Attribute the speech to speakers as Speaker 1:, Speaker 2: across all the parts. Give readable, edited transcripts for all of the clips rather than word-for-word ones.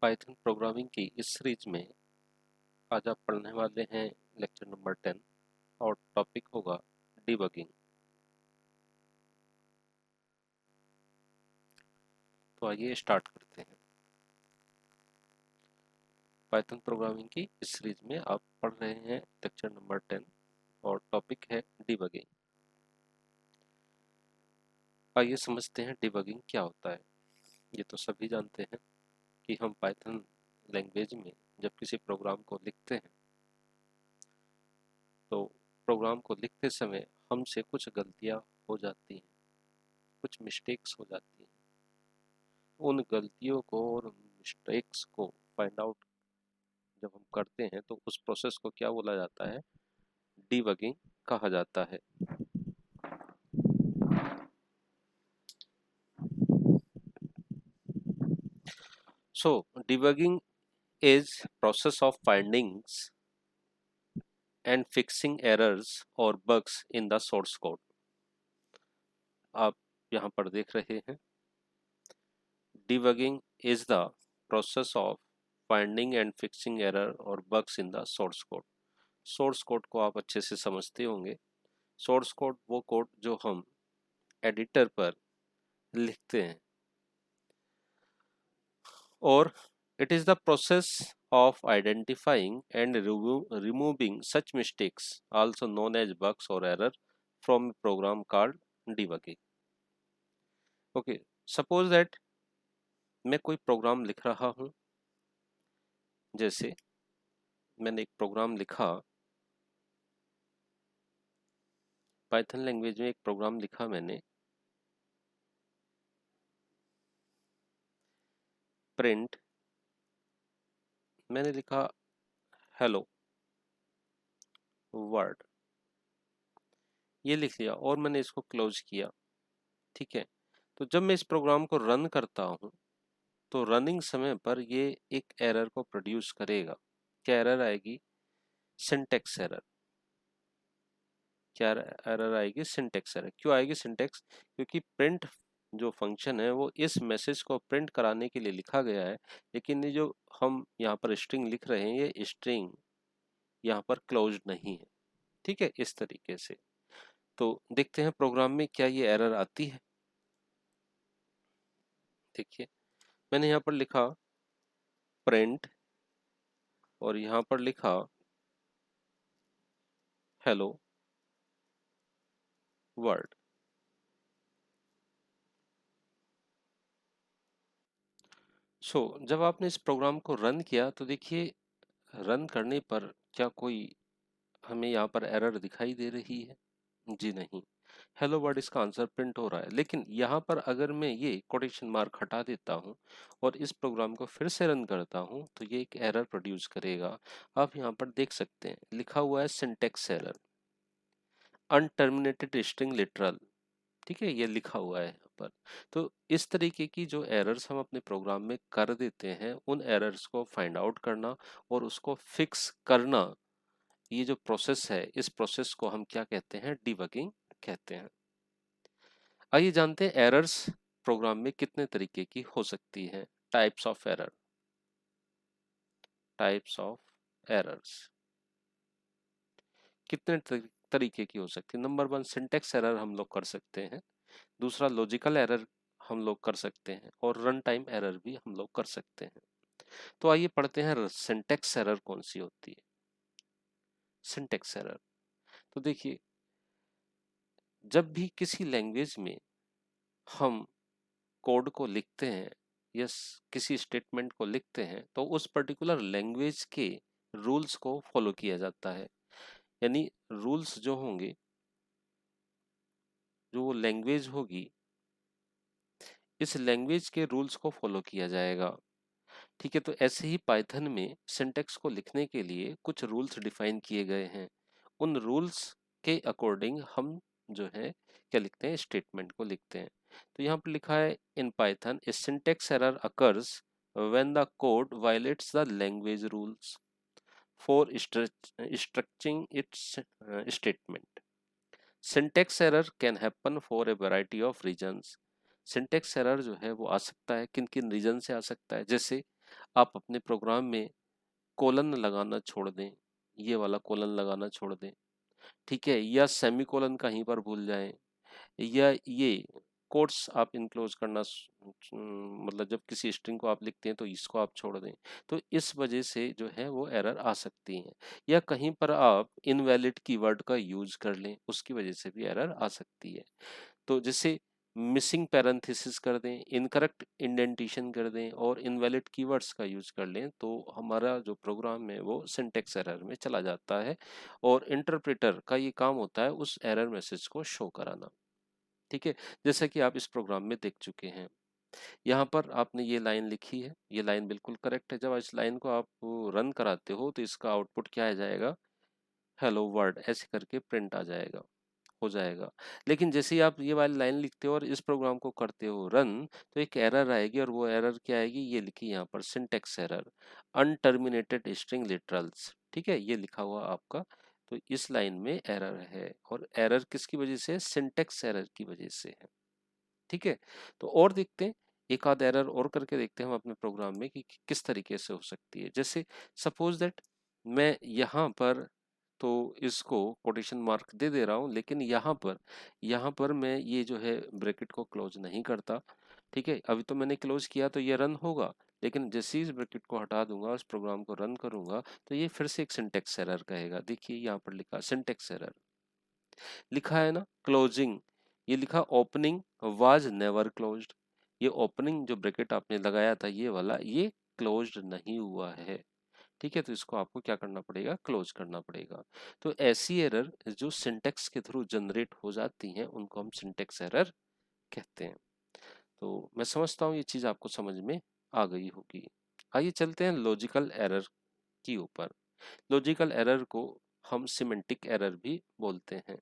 Speaker 1: Python programming की इस series में आज आप पढ़ने वाले हैं लेक्चर नंबर 10 और टॉपिक होगा डिबगिंग। तो आइए स्टार्ट करते हैं। पाइथन प्रोग्रामिंग की इस सीरीज में आप पढ़ रहे हैं लेक्चर नंबर 10 और टॉपिक है डिबगिंग। आइए समझते हैं डिबगिंग क्या होता है। ये तो सभी जानते हैं कि हम पाइथन लैंग्वेज में जब किसी प्रोग्राम को लिखते हैं तो प्रोग्राम को लिखते समय हमसे कुछ गलतियां हो जाती हैं, कुछ मिस्टेक्स हो जाती हैं। उन गलतियों को और मिस्टेक्स को फाइंड आउट जब हम करते हैं तो उस प्रोसेस को क्या बोला जाता है? डिबगिंग कहा जाता है। So debugging is process of findings and fixing errors और bugs in the source code. आप यहाँ पर देख रहे हैं, debugging is the process of finding and fixing error और bugs in the source code. Source code को आप अच्छे से समझते होंगे। सोर्स कोड वो कोड जो हम एडिटर पर लिखते हैं, और it is the process of identifying and removing such mistakes, also known as bugs or error, from a program called debugging. Okay, suppose that मैं कोई प्रोग्राम लिख रहा हूँ। जैसे मैंने एक प्रोग्राम लिखा, पाइथन लैंग्वेज में एक प्रोग्राम लिखा मैंने, प्रिंट, मैंने लिखा हेलो वर्ड, ये लिख लिया और मैंने इसको क्लोज किया। ठीक है, तो जब मैं इस प्रोग्राम को रन करता हूँ तो रनिंग समय पर ये एक एरर को प्रोड्यूस करेगा। क्या एरर आएगी? Syntax error. क्या एरर आएगी? Syntax error. क्यों आएगी सिंटेक्स? क्योंकि प्रिंट जो फंक्शन है वो इस मैसेज को प्रिंट कराने के लिए लिखा गया है, लेकिन ये जो हम यहाँ पर स्ट्रिंग लिख रहे हैं ये स्ट्रिंग यहाँ पर क्लोज नहीं है। ठीक है, इस तरीके से। तो देखते हैं प्रोग्राम में क्या ये एरर आती है। देखिए, मैंने यहाँ पर लिखा प्रिंट और यहाँ पर लिखा हेलो वर्ल्ड। जब आपने इस प्रोग्राम को रन किया तो देखिए, रन करने पर क्या कोई हमें यहाँ पर एरर दिखाई दे रही है? जी नहीं। हेलो वर्ड इसका आंसर प्रिंट हो रहा है, लेकिन यहाँ पर अगर मैं ये कोटेशन मार्क हटा देता हूँ और इस प्रोग्राम को फिर से रन करता हूँ तो ये एक एरर प्रोड्यूस करेगा। आप यहाँ पर देख सकते हैं लिखा हुआ है सिंटेक्स एरर, अनटर्मिनेटेड स्ट्रिंग लिटरल। ठीक है, ये लिखा हुआ है यहाँ पर। तो इस तरीके की जो एरर्स हम अपने प्रोग्राम में कर देते हैं, उन एरर्स को फाइंड आउट करना और उसको फिक्स करना, ये जो प्रोसेस है, इस प्रोसेस को हम क्या कहते हैं? डिबगिंग कहते हैं। आइए जानते हैं एरर्स प्रोग्राम में कितने तरीके की हो सकती है। Types of error. Types of errors कितने तरीके की हो सकती है? नंबर 1 सिंटेक्स एरर हम लोग कर सकते हैं। दूसरा लॉजिकल एरर हम लोग कर सकते हैं और रन टाइम एरर भी हम लोग कर सकते हैं। तो आइए पढ़ते हैं सिंटेक्स एरर कौन सी होती है। सिंटेक्स एरर, तो देखिए, जब भी किसी लैंग्वेज में हम कोड को लिखते हैं या किसी स्टेटमेंट को लिखते हैं तो उस पर्टिकुलर लैंग्वेज के रूल्स को फॉलो किया जाता है। यानी रूल्स जो होंगे, जो वो लैंग्वेज होगी, इस लैंग्वेज के रूल्स को फॉलो किया जाएगा। ठीक है, तो ऐसे ही पाइथन में सिंटेक्स को लिखने के लिए कुछ रूल्स डिफाइन किए गए हैं। उन रूल्स के अकॉर्डिंग हम जो है क्या लिखते हैं? स्टेटमेंट को लिखते हैं। तो यहाँ पर लिखा है in Python a syntax error occurs when the code violates the language rules for structuring its statement. Syntax error can happen for a variety of reasons. Syntax error जो है वो आ सकता है किन किन रीजन से आ सकता है? जैसे आप अपने प्रोग्राम में कोलन लगाना छोड़ दें, ये वाला कोलन लगाना छोड़ दें, ठीक है, या सेमीकोलन कहीं पर भूल जाएं, या ये कोट्स आप इनक्लोज करना मतलब जब किसी स्ट्रिंग को आप लिखते हैं तो इसको आप छोड़ दें, तो इस वजह से जो है वो एरर आ सकती है। या कहीं पर आप इनवैलिड कीवर्ड का यूज कर लें, उसकी वजह से भी एरर आ सकती है। तो जैसे मिसिंग पैरेंथेसिस कर दें, इनकरेक्ट इंडेंटेशन कर दें और इनवैलिड कीवर्ड्स का यूज कर लें, तो हमारा जो प्रोग्राम है वो सिंटेक्स एरर में चला जाता है और इंटरप्रेटर का ये काम होता है उस एरर मैसेज को शो कराना। ठीक है, जैसा कि आप इस प्रोग्राम में देख चुके हैं। यहाँ पर आपने ये लाइन लिखी है, ये लाइन बिल्कुल करेक्ट है। जब इस लाइन को आप रन कराते हो तो इसका आउटपुट क्या आ जाएगा, हेलो वर्ल्ड ऐसे करके प्रिंट आ जाएगा, हो जाएगा। लेकिन जैसे ही आप ये वाली लाइन लिखते हो और इस प्रोग्राम को करते हो रन, तो एक एरर आएगी और वो एरर क्या आएगी, ये लिखी यहाँ पर सिंटेक्स एरर, अनटर्मिनेटेड स्ट्रिंग लिटरल्स। ठीक है, ये लिखा हुआ आपका, तो इस लाइन में एरर है और एरर किसकी वजह से, सिंटेक्स एरर की वजह से है। ठीक है, तो और देखते हैं, एक आध एरर और करके देखते हैं हम अपने प्रोग्राम में कि किस तरीके से हो सकती है। जैसे सपोज दैट मैं यहाँ पर तो इसको कोटेशन मार्क दे दे रहा हूँ, लेकिन यहाँ पर मैं ये जो है ब्रैकेट को क्लोज नहीं करता। ठीक है, अभी तो मैंने क्लोज किया तो ये रन होगा, लेकिन जैसे ही इस ब्रैकेट को हटा दूंगा, उस प्रोग्राम को रन करूंगा, तो ये फिर से एक सिंटेक्स एरर कहेगा। देखिए यहाँ पर लिखा सिंटेक्स एरर लिखा है ना, क्लोजिंग, ये लिखा ओपनिंग वाज नेवर क्लोज्ड। ये ओपनिंग जो ब्रैकेट आपने लगाया था ये वाला, ये क्लोज्ड नहीं हुआ है। ठीक है, तो इसको आपको क्या करना पड़ेगा, क्लोज करना पड़ेगा। तो ऐसी एरर जो सिंटेक्स के थ्रू जनरेट हो जाती हैं उनको हम सिंटेक्स एरर कहते हैं। तो मैं समझता हूँ ये चीज आपको समझ में आ गई होगी। आइए चलते हैं लॉजिकल एरर की ऊपर। लॉजिकल एरर को हम सिमेंटिक एरर भी बोलते हैं।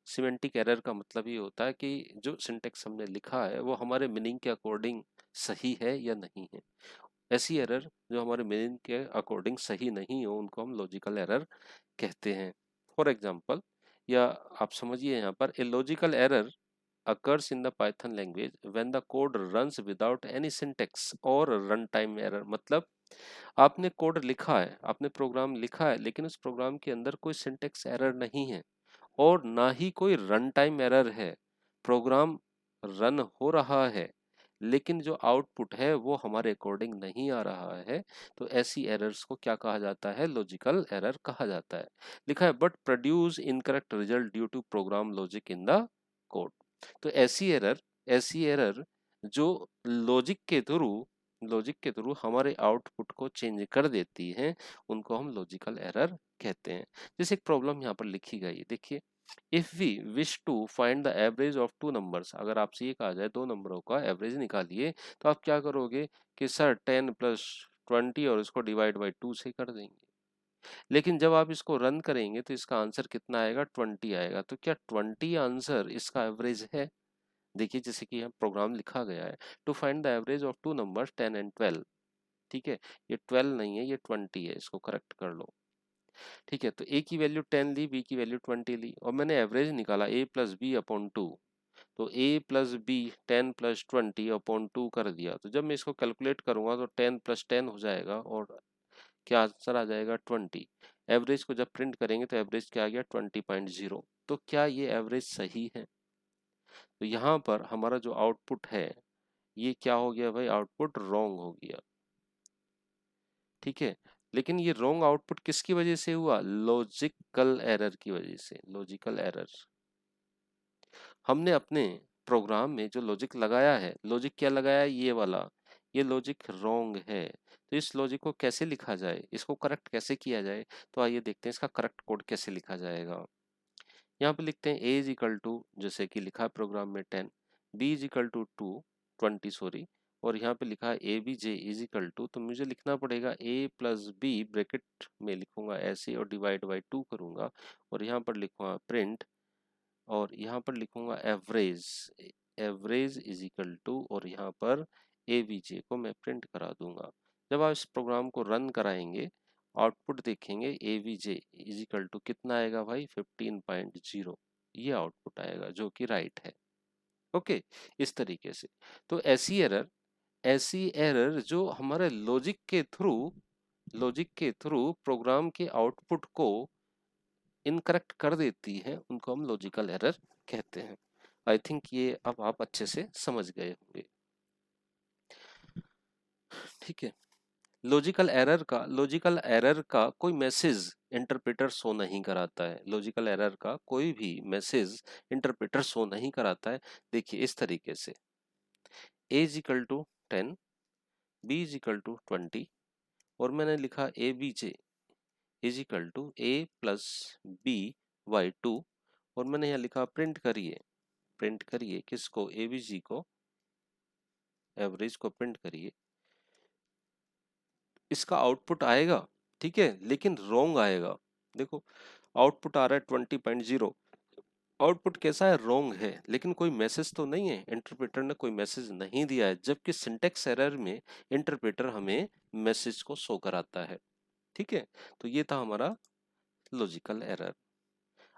Speaker 1: सिमेंटिक एरर का मतलब ये होता है कि जो सिंटेक्स हमने लिखा है वो हमारे मीनिंग के अकॉर्डिंग सही है या नहीं है। ऐसी एरर जो हमारे मीनिंग के अकॉर्डिंग सही नहीं हो उनको हम लॉजिकल एरर कहते हैं। फॉर एग्जाम्पल, या आप समझिए यहाँ पर, a logical error occurs in the Python language when the code runs without any syntax or runtime error। मतलब आपने कोड लिखा है, आपने प्रोग्राम लिखा है, लेकिन उस प्रोग्राम के अंदर कोई सिंटेक्स एरर नहीं है और ना ही कोई रन टाइम एरर है। प्रोग्राम रन हो रहा है लेकिन जो आउटपुट है वो हमारे अकॉर्डिंग नहीं आ रहा है, तो ऐसी एरर्स को क्या कहा जाता है, लॉजिकल एरर कहा जाता है। लिखा है but produce incorrect result due to program logic in the code. तो ऐसी एरर जो लॉजिक के थ्रू हमारे आउटपुट को चेंज कर देती हैं, उनको हम लॉजिकल एरर कहते हैं। जैसे एक प्रॉब्लम यहाँ पर लिखी गई है, देखिए, if we wish to find the average of two numbers. अगर आपसे ये कहा जाए दो नंबरों का एवरेज निकालिए, तो आप क्या करोगे कि सर 10 प्लस 20 और इसको डिवाइड बाई 2 से कर देंगे। लेकिन जब आप इसको रन करेंगे तो इसका आंसर कितना आएगा, 20 आएगा। तो क्या 20 आंसर इसका एवरेज है? देखिए, जैसे कि यहाँ प्रोग्राम लिखा गया है, to find the average of two numbers 10 and 12। ठीक है, ये 12 नहीं है, ये 20 है, इसको करेक्ट कर लो। ठीक है, तो a की वैल्यू 10 ली, b की वैल्यू 20 ली और मैंने एवरेज निकाला a प्लस बी अपॉन 2। तो a plus B 10 plus 20 upon 2 कर दिया। तो जब मैं इसको कैलकुलेट करूंगा तो 10 प्लस 10 हो जाएगा और क्या आंसर आ जाएगा, 20। एवरेज को जब प्रिंट करेंगे तो एवरेज क्या आ गया, 20.0। तो क्या ये एवरेज सही है? तो यहाँ पर हमारा जो आउटपुट है ये क्या हो गया भाई, आउटपुट रॉन्ग हो गया। ठीक है, लेकिन ये रॉन्ग आउटपुट किसकी वजह से हुआ, लॉजिकल एरर की वजह से। लॉजिकल एरर, हमने अपने प्रोग्राम में जो लॉजिक लगाया है, लॉजिक क्या लगाया है, ये वाला, ये लॉजिक रॉन्ग है। तो इस लॉजिक को कैसे लिखा जाए, इसको करेक्ट कैसे किया जाए, तो आइए देखते हैं इसका करेक्ट कोड कैसे लिखा जाएगा। यहाँ पे लिखते हैं a इज इक्वल टू, जैसे कि लिखा है प्रोग्राम में 10, b is equal to 20 sorry, और यहाँ पे लिखा है A B J is equal to, तो मुझे लिखना पड़ेगा a प्लस बी, ब्रैकेट में लिखूंगा ऐसे और डिवाइड बाई 2 करूंगा और यहाँ पर लिखूंगा प्रिंट और यहाँ पर लिखूंगा average, average is equal to, और यहाँ पर ए बी जे को मैं प्रिंट करा दूंगा। जब आप इस प्रोग्राम को रन कराएंगे, आउटपुट देखेंगे A V J is equal to कितना आएगा भाई, 15.0। ये आउटपुट आएगा जो कि राइट है। ओके, इस तरीके से। तो ऐसी एरर ऐसी एरर जो हमारे लॉजिक के थ्रू प्रोग्राम के आउटपुट को इनकरेक्ट कर देती है, उनको हम लॉजिकल एरर कहते हैं। आई थिंक ये अब आप अच्छे से समझ गए होंगे। ठीक है। लॉजिकल एरर का कोई मैसेज इंटरप्रेटर शो नहीं कराता है। लॉजिकल एरर का कोई भी मैसेज इंटरप्रेटर शो नहीं कराता है। देखिए इस तरीके से a is equal to 10, b is equal to 20 और मैंने लिखा A B J is equal to a plus B by 2 और मैंने यहाँ लिखा प्रिंट करिए किसको, ए बी जी को, एवरेज को प्रिंट करिए। इसका आउटपुट आएगा, ठीक है, लेकिन रॉन्ग आएगा। देखो आउटपुट आ रहा है 20.0, आउटपुट कैसा है, रॉन्ग है, लेकिन कोई मैसेज तो नहीं है, इंटरप्रेटर ने कोई मैसेज नहीं दिया है, जबकि सिंटेक्स एरर में इंटरप्रेटर हमें मैसेज को शो कराता है। ठीक है, तो ये था हमारा लॉजिकल एरर।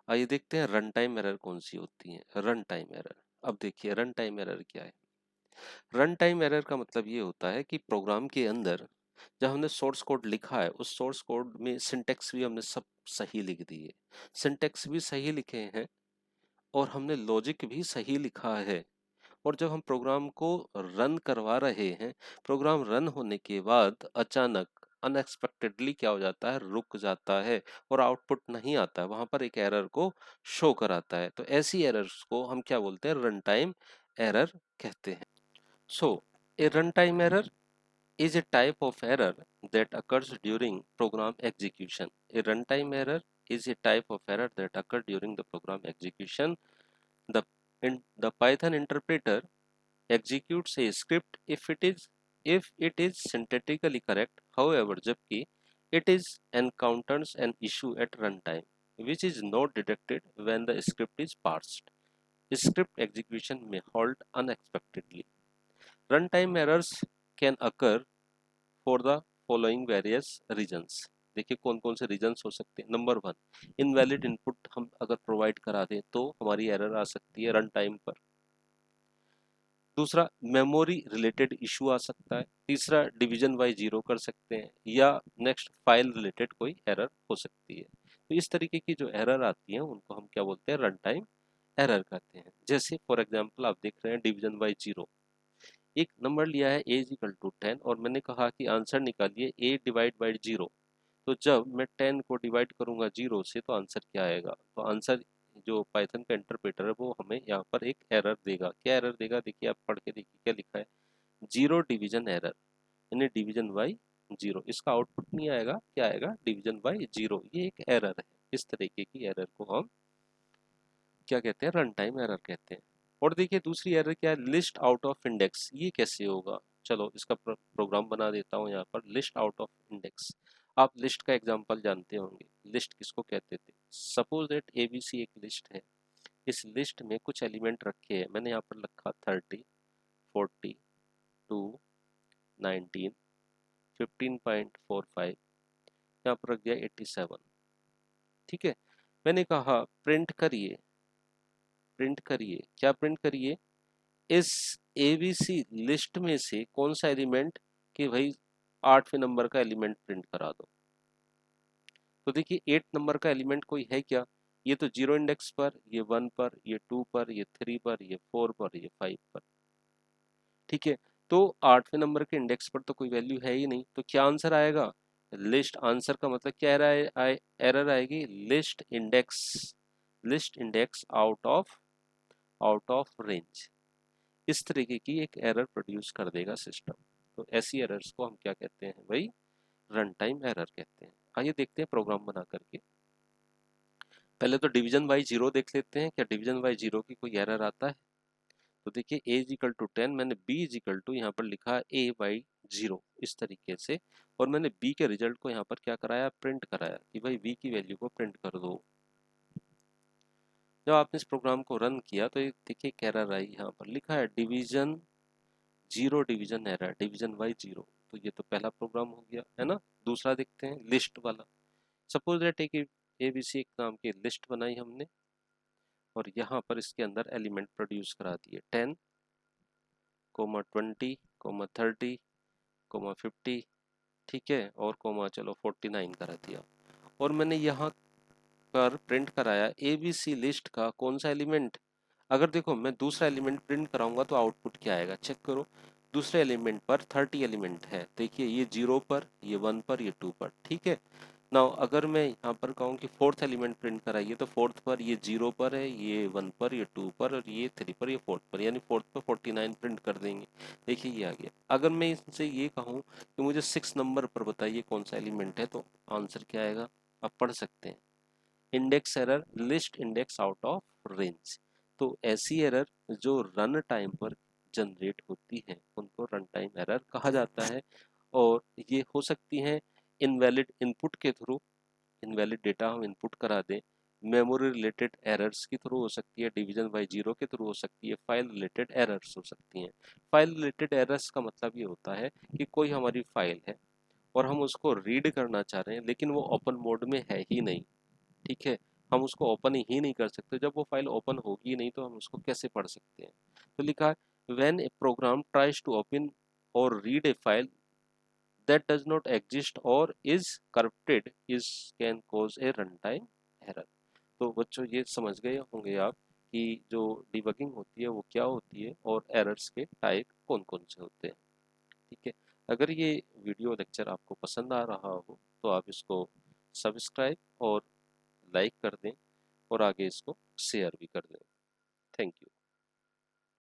Speaker 1: आइए देखते हैं रन टाइम एरर कौन सी होती है। रन टाइम एरर, अब देखिए रन टाइम एरर क्या है। रन टाइम एरर का मतलब ये होता है कि प्रोग्राम के अंदर जब हमने सोर्स कोड लिखा है, उस सोर्स कोड में सिंटेक्स भी हमने सब सही लिख दी है, सिंटेक्स भी सही लिखे हैं और हमने लॉजिक भी सही लिखा है, और जब हम प्रोग्राम को रन करवा रहे हैं, प्रोग्राम रन होने के बाद अचानक अनएक्सपेक्टेडली क्या हो जाता है, रुक जाता है और आउटपुट नहीं आता है, वहां पर एक एरर को शो कराता है। तो ऐसी एरर्स को हम क्या बोलते हैं, रन टाइम एरर कहते हैं। So a run time error is a type of error that occurs during program execution. A runtime error is a type of error that occurs during the program execution. The the Python interpreter executes a script if it is syntactically correct. However, जबकि it is encounters an issue at runtime which is not detected when the script is parsed. Script execution may halt unexpectedly. Runtime errors can occur for the following various reasons. देखिए कौन कौन से reasons हो सकते हैं। Number 1, invalid input हम अगर provide करा दें तो हमारी एरर आ सकती है रन टाइम पर। दूसरा, मेमोरी रिलेटेड इशू आ सकता है। तीसरा, डिवीजन बाय जीरो कर सकते हैं, या नेक्स्ट फाइल रिलेटेड कोई एरर हो सकती है। तो इस तरीके की जो एरर आती है उनको हम क्या बोलते हैं, रन टाइम एरर कहते हैं। जैसे फॉर एग्जांपल आप देख रहे हैं डिवीजन बाय जीरो, एक नंबर लिया है a इज इक्वल टू 10 और मैंने कहा कि आंसर निकालिए a डिवाइड बाई जीरो। तो जब मैं 10 को डिवाइड करूंगा जीरो से तो आंसर क्या आएगा, तो आंसर जो पाइथन का इंटरप्रेटर है वो हमें यहाँ पर एक एरर देगा। क्या एरर देगा, देखिए आप पढ़ के देखिए क्या लिखा है, जीरो डिवीजन एरर, यानी डिवीजन बाई जीरो। इसका आउटपुट नहीं आएगा, क्या आएगा, डिवीजन बाई जीरो। ये एक एरर है। इस तरीके की एरर को हम क्या कहते हैं, रन टाइम एरर कहते हैं। और देखिए दूसरी एरर क्या है, लिस्ट आउट ऑफ इंडेक्स। ये कैसे होगा, चलो इसका प्रोग्राम बना देता हूँ यहाँ पर, लिस्ट आउट ऑफ इंडेक्स। आप लिस्ट का एग्जांपल जानते होंगे, लिस्ट किसको कहते थे। सपोज दैट एबीसी एक लिस्ट है, इस लिस्ट में कुछ एलिमेंट रखे हैं, मैंने यहाँ पर रखा 30, 40, 2, 19, 15.45, यहाँ पर रख दिया 87। ठीक है, मैंने कहा प्रिंट करिए, क्या प्रिंट करिए, इस एबीसी लिस्ट में से कौन सा एलिमेंट, कि भाई 8वें नंबर का एलिमेंट प्रिंट करा दो। तो देखिए 8 नंबर का एलिमेंट कोई है क्या, ये तो जीरो इंडेक्स पर, ये 1 पर, ये 2 पर, ये 3 पर, ये 4 पर, ये 5 पर। ठीक है, तो 8वें नंबर के इंडेक्स पर तो कोई वैल्यू है ही नहीं, तो क्या आंसर आएगा, लिस्ट। आंसर का मतलब क्या एरर आएगी, list index out of range. इस तरीके की एक एरर प्रोड्यूस कर देगा सिस्टम। तो ऐसी एरर्स को हम क्या कहते हैं भाई, रन टाइम एरर कहते हैं। आइए देखते हैं प्रोग्राम बना करके। पहले तो डिवीजन बाई जीरो देख लेते हैं, क्या डिवीजन बाई जीरो की कोई एरर आता है। तो देखिए a इज इक्वल टू 10, मैंने b इज इक्वल टू यहाँ पर लिखा a बाई जीरो इस तरीके से, और मैंने b के रिजल्ट को यहाँ पर क्या कराया, प्रिंट कराया कि भाई b की वैल्यू को प्रिंट कर दो। जब आपने इस प्रोग्राम को रन किया तो देखिए एक एरर आई, यहाँ पर लिखा है division error, division by zero. तो ये तो पहला प्रोग्राम हो गया है ना। दूसरा देखते हैं लिस्ट वाला। सपोज दैट एक एबीसी एक नाम की लिस्ट बनाई हमने और यहाँ पर इसके अंदर एलिमेंट प्रोड्यूस करा दिए 10, 20, कोमा 30, कोमा 50, ठीक है, और कोमा चलो 49 करा दिया। और मैंने यहाँ पर प्रिंट कराया ABC लिस्ट का कौन सा एलिमेंट। अगर देखो मैं दूसरा एलिमेंट प्रिंट कराऊंगा तो आउटपुट क्या आएगा, चेक करो। दूसरे एलिमेंट पर 30 एलिमेंट है, देखिए ये 0 पर, ये 1 पर, ये 2 पर, ठीक है। नाउ अगर मैं यहाँ पर कहूँ कि फोर्थ एलिमेंट प्रिंट कराइए तो फोर्थ पर ये 0 पर है, ये 1 पर, ये 2 पर, और ये 3 पर, ये फोर्थ पर, यानी फोर्थ पर 49 प्रिंट कर देंगे। देखिए ये आ गया। अगर मैं इनसे ये कहूँ कि मुझे 6 नंबर पर बताइए कौन सा एलिमेंट है, तो आंसर क्या आएगा, आप पढ़ सकते हैं, index error, list index out of range. तो ऐसी एरर जो रन टाइम पर जनरेट होती है उनको रन टाइम एरर कहा जाता है। और ये हो सकती है इनवैलिड इनपुट के थ्रू, इनवैलिड डेटा हम इनपुट करा दें, मेमोरी रिलेटेड एरर्स के थ्रू हो सकती है, डिवीजन बाय जीरो के थ्रू हो सकती है, फाइल रिलेटेड एरर्स हो सकती हैं। फाइल रिलेटेड एरर्स का मतलब ये होता है कि कोई हमारी फाइल है और हम उसको रीड करना चाह रहे हैं लेकिन वो ओपन मोड में है ही नहीं, ठीक है, हम उसको ओपन ही नहीं कर सकते। जब वो फाइल ओपन होगी नहीं तो हम उसको कैसे पढ़ सकते हैं। तो लिखा है when a program tries to open और read a file that does not exist or is corrupted is can cause a runtime error। तो बच्चों ये समझ गए होंगे आप कि जो डिबगिंग होती है वो क्या होती है और एरर्स के टाइप कौन कौन से होते हैं, ठीक है। अगर ये वीडियो लेक्चर आपको पसंद आ रहा हो तो आप इसको सब्सक्राइब और लाइक कर दें और आगे इसको शेयर भी कर दें। Thank you.